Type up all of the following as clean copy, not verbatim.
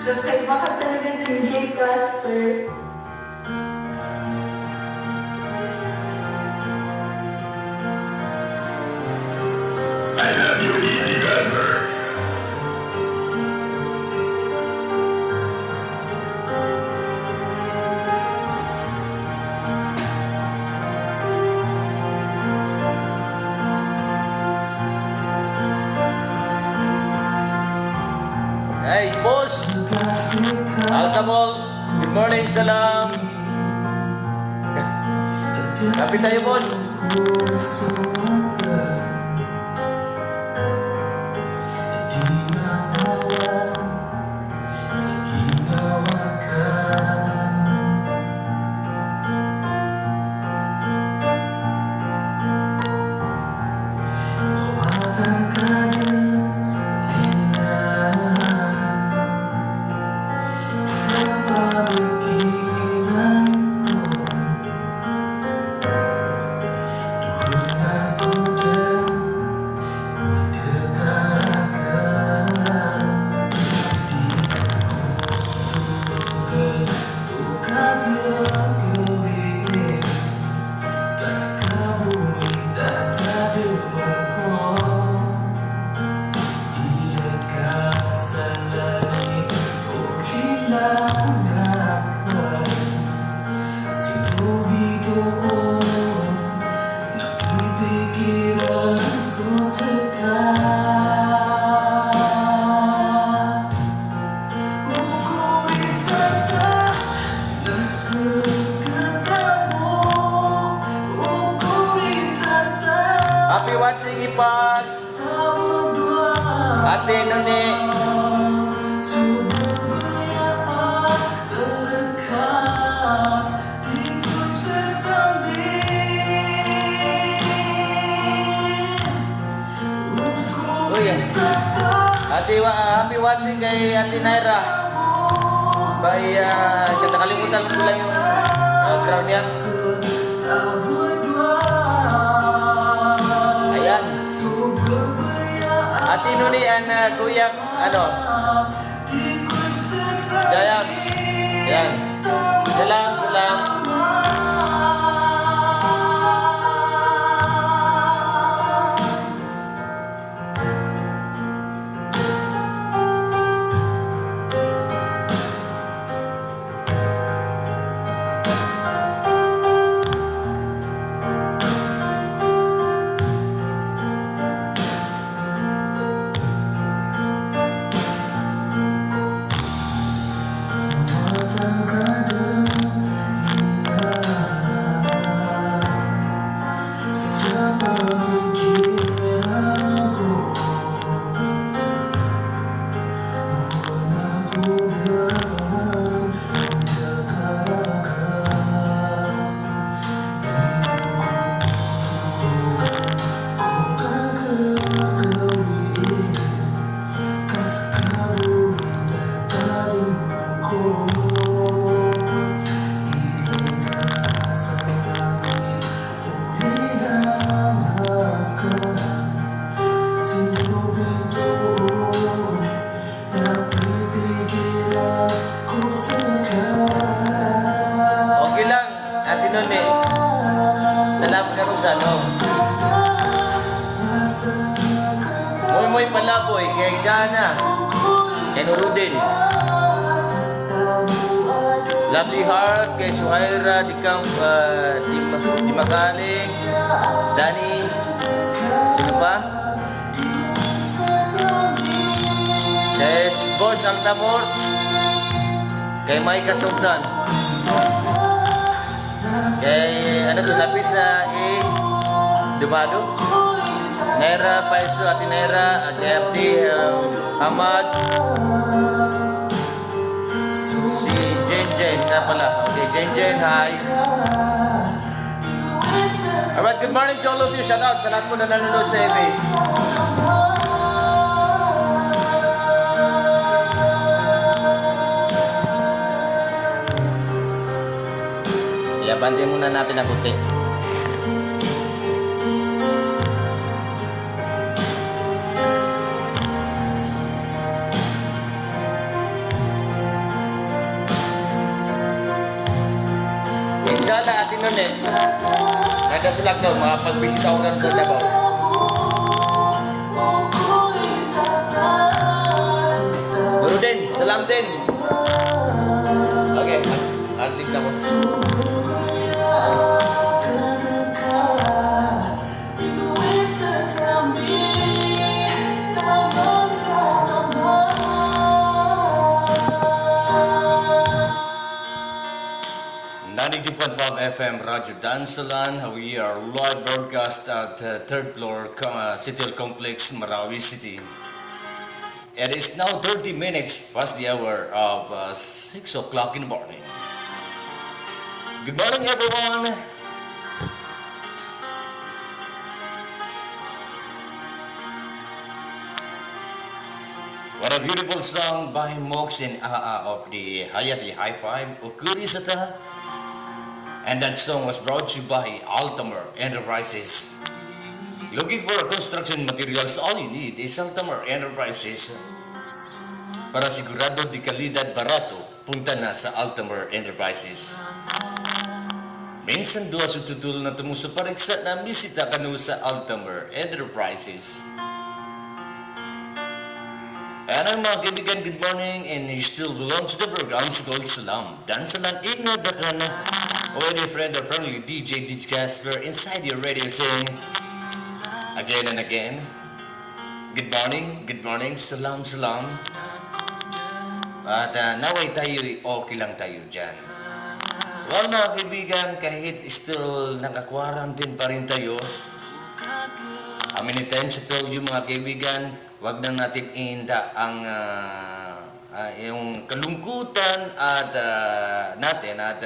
Kakaiba ka talaga, DJ Casper. I love you, DJ Casper. boss. Altamol. Good morning, salam. Kapit tayo, boss. Happy watching Ipag. Ate Noni. Happy watching kay Ate Naira. Nakalimutan ko lang yung crowd niya. Ayan. Ate Nuni and Kuya Jayams. Ayan. Salam. Muy Palaboy, kay Jana, kay Nurudin. Lovely Heart, kay Suhaira, di Magaling, Dani, sino pa? Kay Boss Altamor, kay Maika Sultan, kay Lapis Dumado, Naira Paisu, Ati Naira, Ati Abdi, Ahmad, si Jen nga pala. Okay, Jen, hi. Alright, good morning to all of you. Shout out sa lahat mo na nanonood sa FB. Iabante muna natin ang puti. Inshallah, Ate Nones, kada sulak daw, makapag-visit ako ng sa Davao. Nurudin, salam din. Okay, mag-link na po. FM Radio Dansalan. We are live broadcast at third floor City Hall Complex, Marawi City. It is now 30 minutes past the hour of 6 o'clock in the morning. Good morning, everyone. What a beautiful song by Mox and of the Hayati High Five Ukurisata. And that song was brought to you by Altamar Enterprises. Looking for construction materials, all you need is Altamar Enterprises. Para sigurado di kalidad barato, punta na sa Altamar Enterprises. Minsan doa sa tutul na tumuso pariksa na bisita kanu sa Altamar Enterprises. And I'm mga kaibigan, good morning, and you still belong to the programs called Salam. Dansalan, ingat ka na. O any friend or friendly DJ Casper inside your radio saying, again and again, good morning, salam, salam. At naway tayo, okay lang tayo dyan. Well mga kaibigan, kahit still naka-quarantine pa rin tayo, how many times I told you mga kaibigan, wag na natin ihinda ang yung kalungkutan at natin at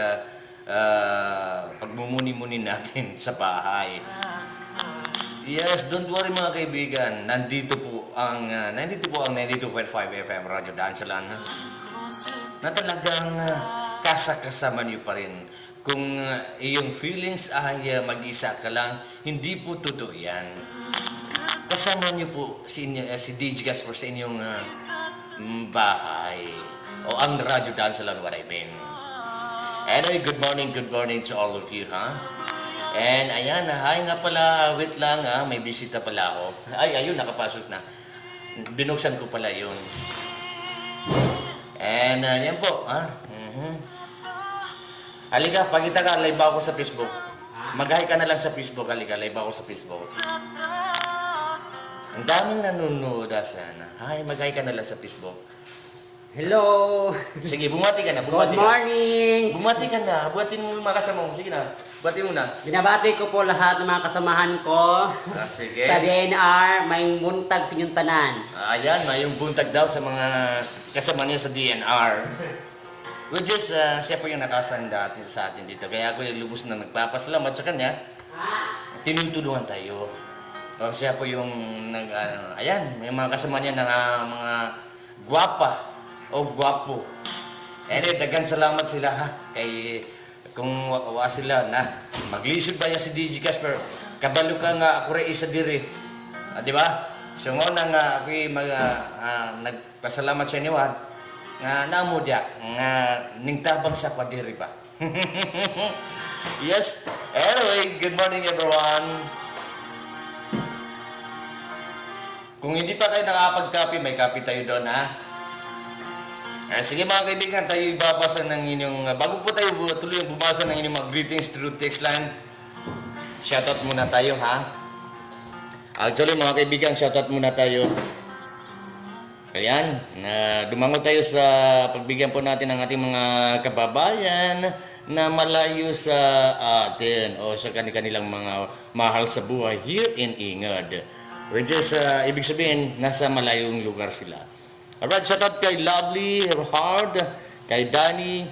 pagmumuni-muni natin sa bahay. Yes, don't worry mga kaibigan, nandito po ang 92.5 FM Radio Dansalan na talagang kasama niyo pa rin. Kung iyong feelings ay mag-isa ka lang, hindi po totoo yan. Kasama niyo po si DJ Casper sa inyong bahay o ang Radio Dansalan, what I mean. Anyway, good morning to all of you, ha? And ayan, hi nga pala, wait lang, may bisita pala ako. Ay, ayun, nakapasok na. Binuksan ko pala yun. And yan po, ha? Halika, pakita ka, live ako sa Facebook. Mag-hi ka na lang sa Facebook, halika, live ako sa Facebook. Ang daming nanonood sana. Hi, mag-hi ka na lang sa Facebook. Hello! Sige, bumati ka na. Good morning! Bumati ka na. Buhatin mo yung mga kasama mo. Sige na. Buhati mo na. Binabati ko po lahat ng mga kasamahan ko Sige. sa DNR. May buntag sa inyong tanan. Ayan, may yung buntag daw sa mga kasama niya sa DNR. Which is, siya po yung nakasanda sa atin dito. Kaya ako yung lubos na nagpapasalamat sa kanya. Tinutulungan tayo. O siya po yung ayan, may mga kasama niya na mga gwapa o gwapo. Anyway, dagan salamat sila ha. Kay kung wa sila na maglisod ba yan si DJ Casper, kabalo ka nga ako rin isa diri. Di ba? So nga nga ako nagpasalamat sa inyo nga namo dia nga ningtabang sa kwadiri ba. Yes. Anyway, good morning everyone. Kung hindi pa tayo nakapag-copy, may copy tayo doon, ha? Sige mga kaibigan, tayo ibabasa ng inyong, bago po tayo tuloy ang bumasa ng inyong mga greetings through text line, shoutout muna tayo, ha? Actually mga kaibigan, shoutout muna tayo. Ayan, dumango tayo sa pagbigyan po natin ng ating mga kababayan na malayo sa atin o sa kanilang mga mahal sa buhay here in Ingad. Which is, ibig sabihin, nasa malayong lugar sila. Alright, shoutout kay Lovely Heart, kay Danny,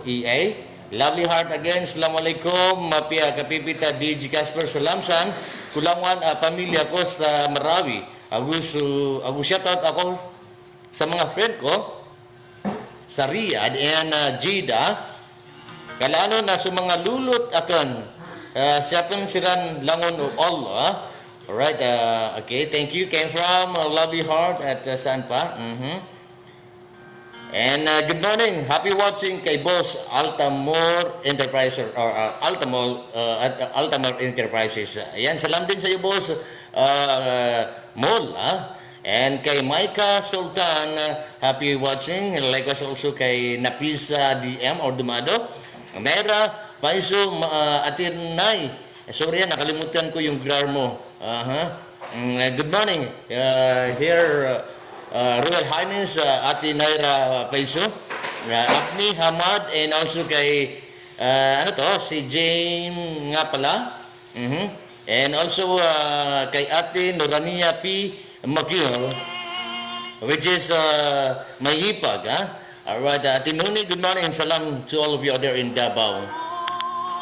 EA. Lovely Heart again, Assalamualaikum, mapia kapipita DJ Casper Salamsan, kulangan pamilya ko sa Marawi. Agus shoutout ako sa mga friend ko sa Riyadh and Jeddah. Kalano na sa mga lulot akan siapang siran langon o Allah. Alright, okay, thank you. Came from Lovely Heart at saan pa? And good morning. Happy watching kay Boss Altamar Enterprises or Altamar Enterprises. Ayan, salam din sa iyo Boss Mol. And kay Maika Sultan, happy watching. Likewise also kay Napisa DM or Dumado. Mera, Paiso, Atirnay. Sorry, nakalimutan ko yung grar mo. Good morning. Here, Royal Highness Ate Naira Paiso, Apni Hamad, and also kay ano to, si Jane nga pala. And also kay Ate Norania P. Magil, which is may hipag, ha? Alright, Ate Nuni, good morning. Salam to all of you out there in Davao.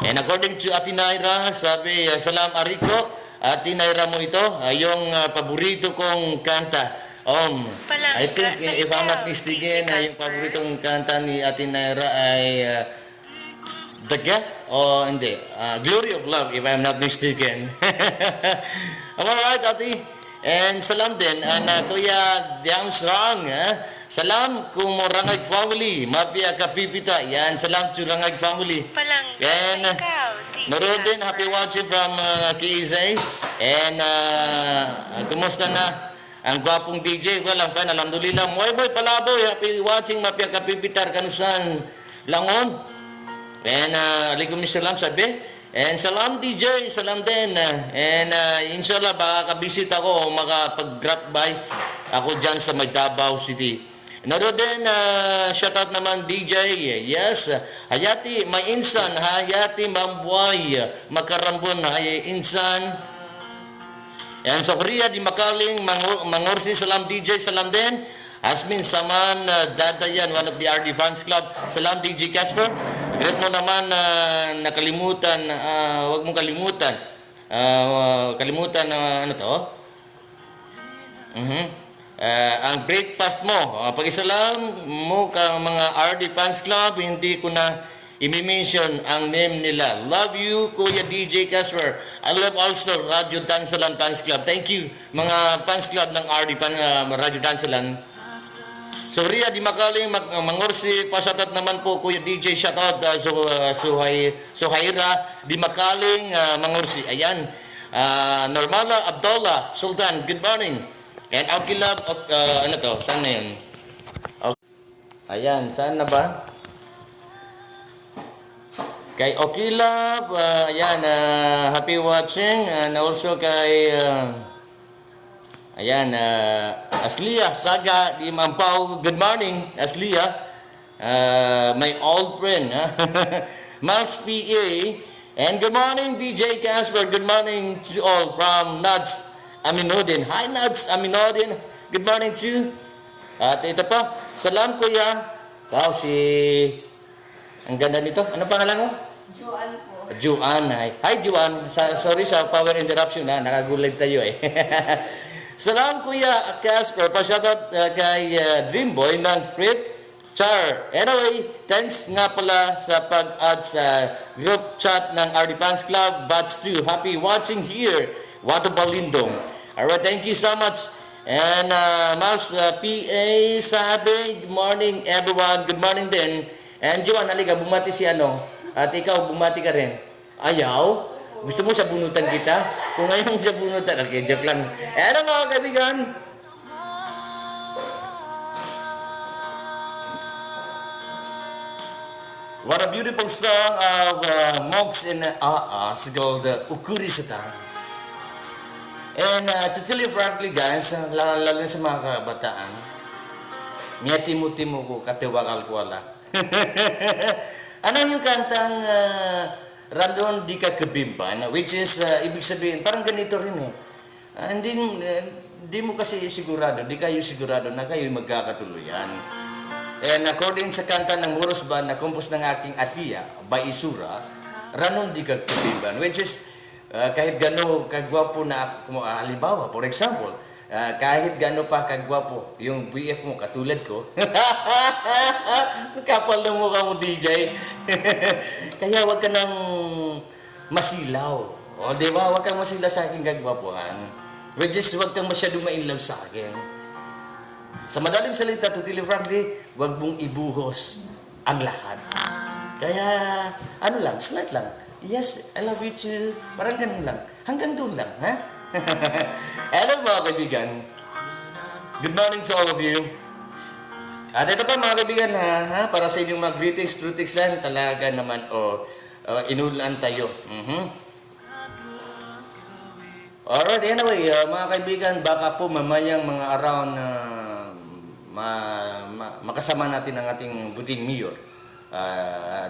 And according to Ate Naira, sabi, salam Ariko. Ate Naira mo ito, yung paborito kong kanta. I think, if I'm not mistaken, yung paboritong kanta ni Ate Naira ay The Gift o hindi, Glory of Love, if I'm not mistaken. Alright, Ate. And salam din, Kuya Diamstrong, salam kung Rangag family, mapia kapipita, yan, salam to Rangag family. And naroon din, happy watching from KZ. And kumusta na ang gwapong DJ? Well, I'm fine, alhamdulillah. Moy boy, palaboy, happy watching, mapia kapipitar, kanusan, langon. And alaikum salam sabi. And salam DJ, salam din. And inshallah baka kabisit ako o makapag-drop by ako dyan sa Davao City. Naroon din, shoutout naman DJ, yes, Hayati, may insan, Hayati Mambuay, Makarambon, Hay insan. Yan sa Korea, di makaling, Mangorsi, salam DJ, salam din. Asmin Saman, Dadayan, one of the RD Fans Club, salam DJ Casper. Great mo naman nakalimutan, wag mong kalimutan. Kalimutan na ano to? Ang breakfast mo. Pag-isalam mo ka mga RD Fans Club, hindi ko na i-mention ang name nila. Love you, Kuya DJ Casper. I love also Radio Dansalan Fans Club. Thank you, mga fans club ng RD Radio Dansalan. So Ria di makaling mangorsi pasatat naman po Kuya DJ, shoutout Suhaira di makaling mangorsi. Ayan. Normala Abdullah Sultan, good morning. And Alkilab ano to? Saan na yun? Okay. Ayan, saan na ba? Kay Okilab, ayan, happy watching. And also kay ayan, Aslia Saga di Mampaw, good morning Aslia, my old friend, Miles PA, and good morning DJ Casper, good morning to all from Nads Aminodin. Hi Nads Aminodin, good morning to at ito pa, salam Kuya. Wow, ang ganda nito, ano pangalan mo? Joan po. Juan, hi Juan, sorry sa power interruption, nakagulag tayo eh. Salam Kuya Casper, pa-shoutout kay Dreamboy ng Crit Char. Anyway, thanks nga pala sa pag-add sa group chat ng RD Fans Club, Batch 2. Happy watching here, Wato Balindong. Alright, thank you so much. And Mouse PA sabi, good morning everyone, good morning din. And Juan, halika, bumati si ano, at ikaw, bumati ka rin. Ayaw? Gusto mo sabunutan kita? Kung ngayon sabunutan, okay, joke lang. Ano mga kaibigan? What a beautiful song of Monks in Aas called Ukuri Sata. And to tell you frankly guys, lalo sa mga kabataan, niya timo-timo ko, katiwakal ko wala. Ano yung kantang Randon di ka kabimban, which is, ibig sabihin, parang ganito rin eh. Hindi mo kasi sigurado, di kayo sigurado na kayo magkakatuluyan. And according sa kanta ng Muros Band na compose ng aking atiya, by Isura, Randon di ka kabimban, which is, kahit gano'n kagwapo na ako, halimbawa, for example, kahit gano'n pa kagwapo, yung BF mo katulad ko, kapal na mukha mo DJ. Kaya wag ka nang masilaw. O, di ba? Wag kang masilaw sa aking kagwapuhan. Which is, wag kang masyadong ma-inlove sa akin. Sa madaling salita, to tell you frankly, wag mong ibuhos ang lahat. Kaya, ano lang, slight lang. Yes, I love you too. Parang ganun lang. Hanggang doon lang, ha? Hello mga kaibigan. Good morning to all of you. At ito pa mga kaibigan, para sa inyong mga greetings lang, talaga naman, inulan tayo. Alright, anyway, mga kaibigan, baka po mamayang mga around makasama natin ang ating buting mayor.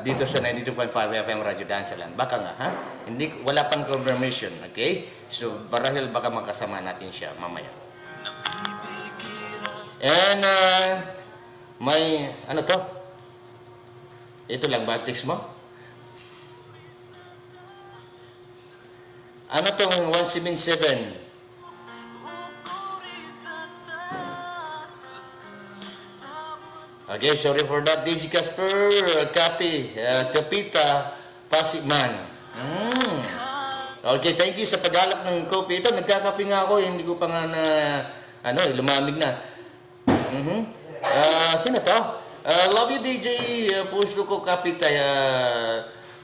dito sa 92.5 FM Radyo Dansalan. Baka nga, ha? Hindi, wala pang confirmation, okay? So, marahil baka makasama natin siya mamaya. And, may, ano to? Ito lang ba, text mo? Ano tong 177? Okay, sorry for that. DJ Casper, copy, Kapita, Pasigman. Okay, thank you sa paggalak ng kopi. Ito, nagkakape nga ako. Hindi ko pa nga na, lumamig na. Sino to? Love you, DJ. Puso ko, Kapita.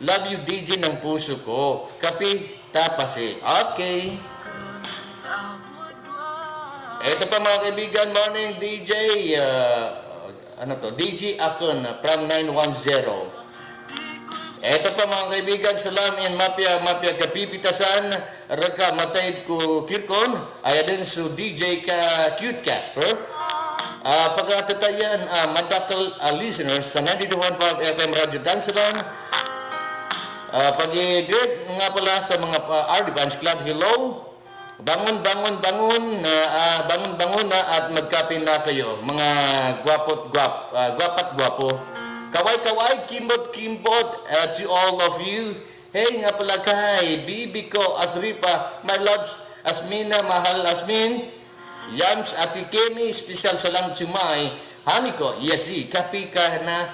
Love you, DJ ng puso ko. Kapita, Pasi. Okay. Ito pa mga kaibigan, morning, DJ. DJ Akon from 910. Eto pa mga kaibigan, salam in mapya kapipitasan, raka matay ko kirkon, ayan su DJ ka Cute Casper. Pagkatatayan, madakal listeners sa 92.5 FM Radio Dansalan. Pag-greet nga pala sa mga RD Fans Club, hello. Bangon na at magkape na kayo, mga gwapat gwapo. Kaway, kimbot, to all of you. Hey nga pala kay bibi ko, Asripa, my loves, Asmina, mahal Asmin, Yams, Ati Kemi, special salam chumay, honey ko, yesi, kapi ka na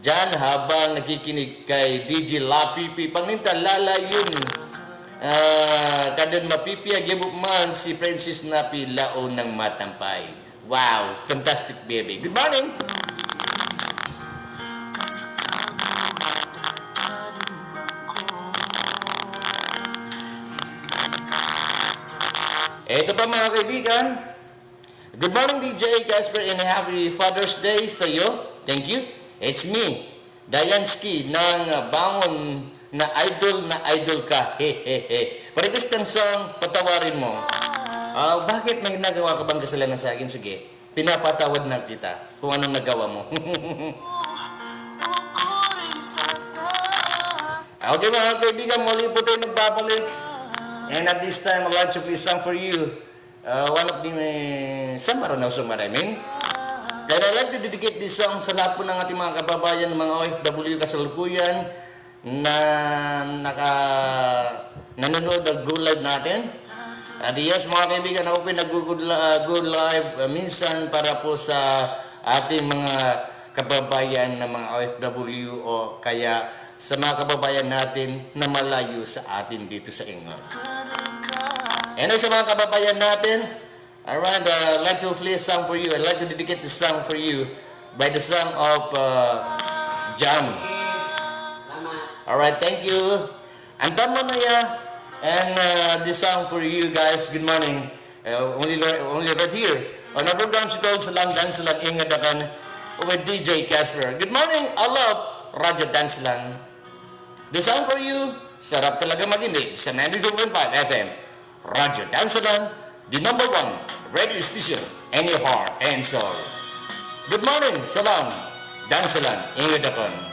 dyan habang nakikinig kay DJ Lapipi, paninta lala yun. Kadon mapipiyag yabuk man si Princess Napi Laon ng Matampay. Wow, fantastic baby. Good morning. Ito pa mga kaibigan. Good morning DJ Casper and happy Father's Day sa iyo. Thank you. It's me, Dayansky ng Bangon na idol ka. Hehehe. Request ng song, patawarin mo. Bakit may nagawa ka bang kasalanan sa akin? Sige, pinapatawad na kita kung anong nagawa mo. Okay mga kaibigan, muli po tayo nagbabalik. And at this time, I'd like to play a song for you. One of the Samaranaw Sumaramin. And I'd like to dedicate this song sa lahat po ng ating mga kababayan, mga OFW kasalukuyan, na nanonood ng Good Live natin. At yes, mga kaibigan, ako po nag-Good Live minsan para po sa ating mga kababayan na mga OFW o kaya sa mga kababayan natin na malayo sa atin dito sa England. And sa mga kababayan natin, alright, I'd like to play a song for you. I'd like to dedicate this song for you by the song of Jam. Alright, thank you. Anton Manaya, and this song for you guys. Good morning. Only right here on our program called Salam Dansalan Ingadakan with DJ Casper. Good morning, I love Radio Dansalan. This song for you, sarap talaga makinig sa 92.5 FM Radio Dansalan, the number one radio station in your heart and soul. Good morning, Salam Dansalan Ingadakan.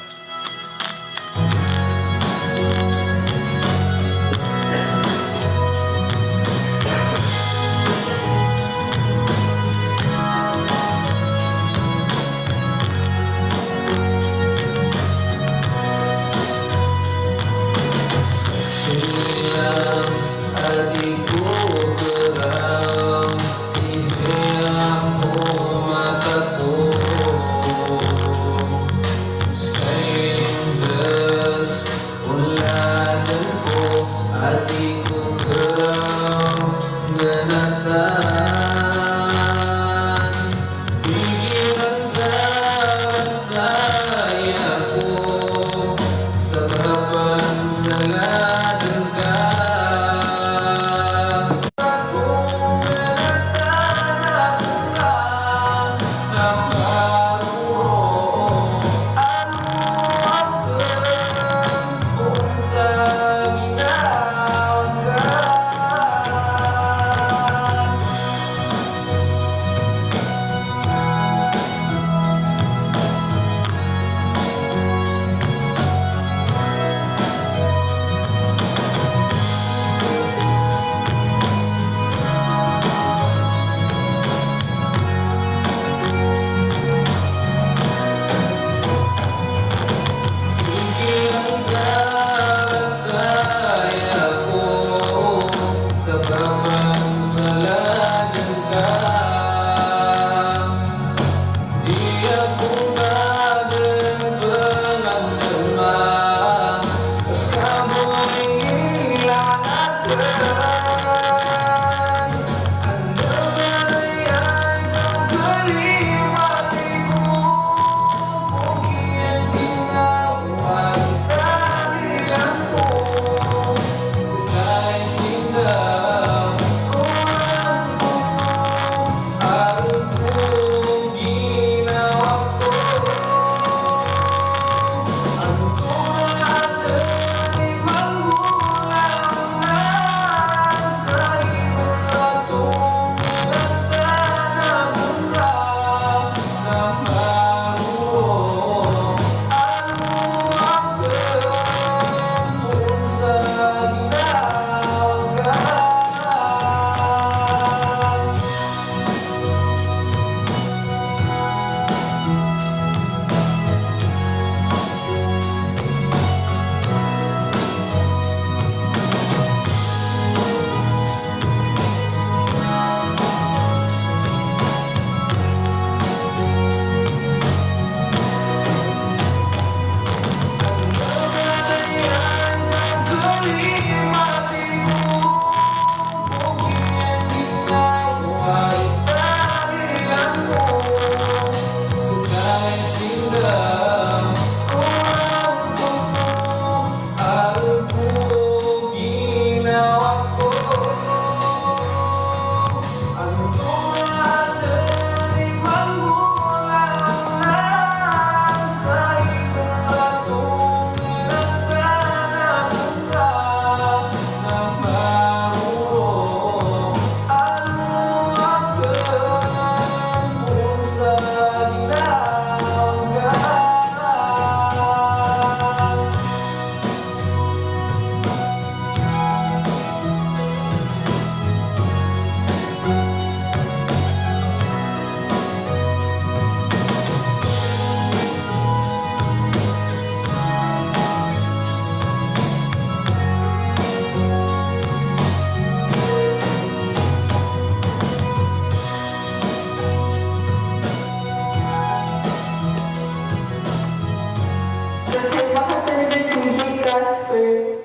Siyempre, mahal talaga DJ Casper.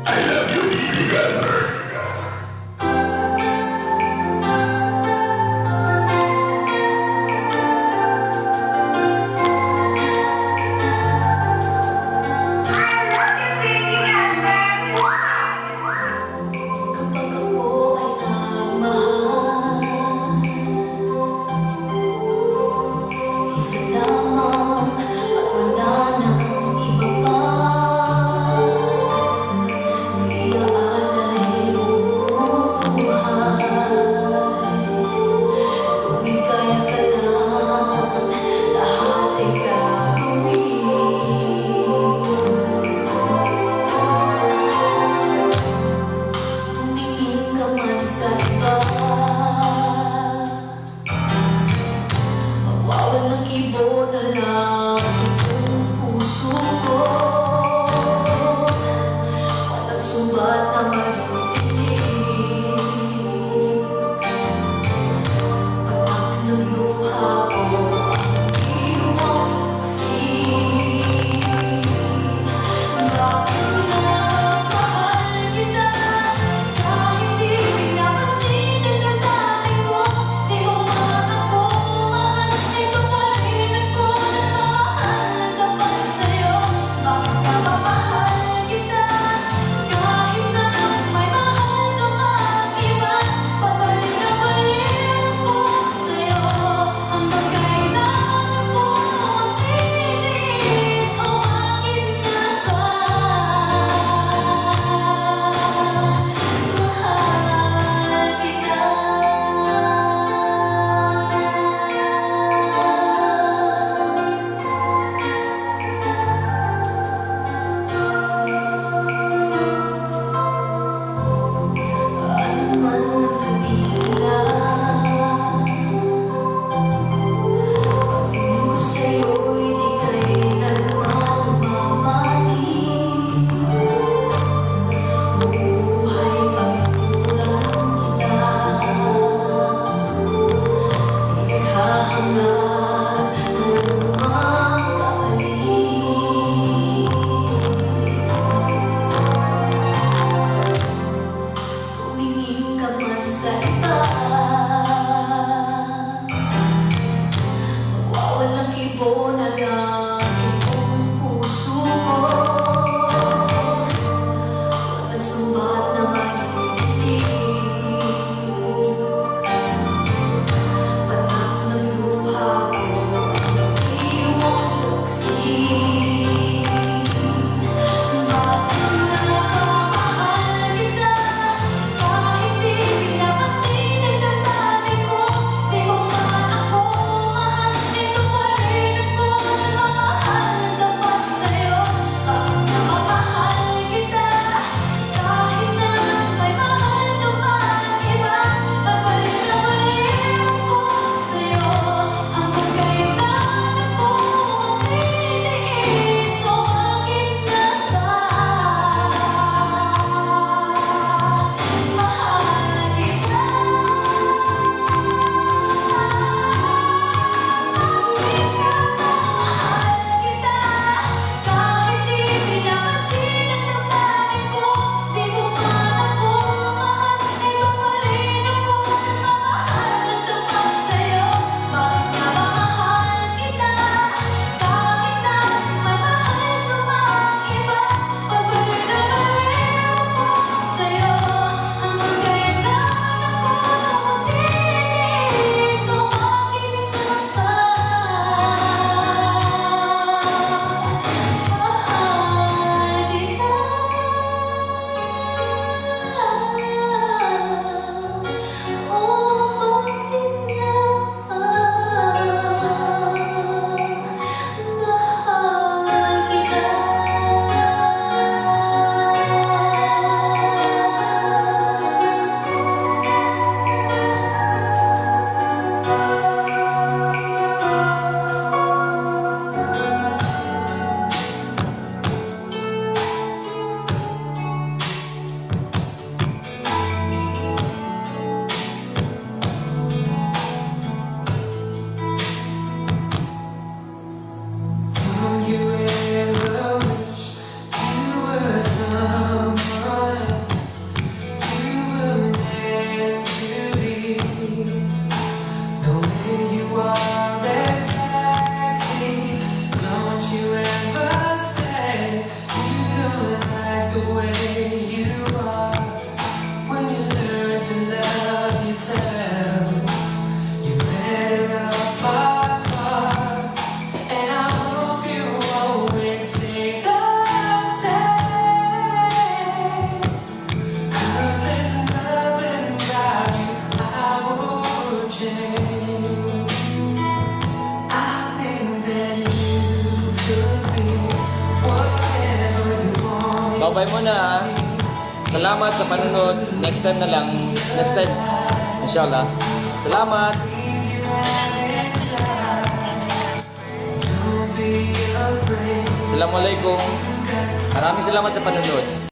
I love you, DJ Casper. Kapag ako ay nagmahal, isa lamang at wala nang iba pa. Iaalay ang buhay, lumigaya ka lang, lahat ay gagawin. Tumingin ka man sa iba, mawawalang kibo na lang itong puso ko. Walang sugat na marutinig, patak ng luha ko ang iwang saksi. Bakit napamahal kita? Kahit di pinapansin ang damdamin ko, di mo man ako mahal. Ito pa rin ako nagmamahal ng tapat sa'yo. Bakit napamahal kita? Kahit na may mahal ka pang iba, babalik na pa rin ako sa'yo. Hanggang kailan ako magtitiis o bakit nga ba? Mahal kita. Ano man ang sabihin nila, pagtingin ko sa'yo'y di kailanman nagmamali. Buhay pagkukulan kita, di naghahangad ng anumang kapalit. Tumingin ka man sa iba, mawawalang kibo na lang itong puso ko. Walang sugat na marutinig, patak ng luha ko ang iwang saksi. Bakit napamahal kita? Kahit di pinapansin ang damdamin ko, di mo man ako mahal. Ito pa rin ako nagmamahal ng tapat sa'yo. Bakit napamahal kita? Kahit na yourself. You're better off by far, and I hope you always stay the same. 'Cause there's nothing about you I would change. I think that you could be whatever you want. Bye-bye muna. Salamat sa panunod. Next time na lang. Next time. Inshallah. Salamat. Don't be afraid. Assalamualaikum. Maraming salamat sa panunod.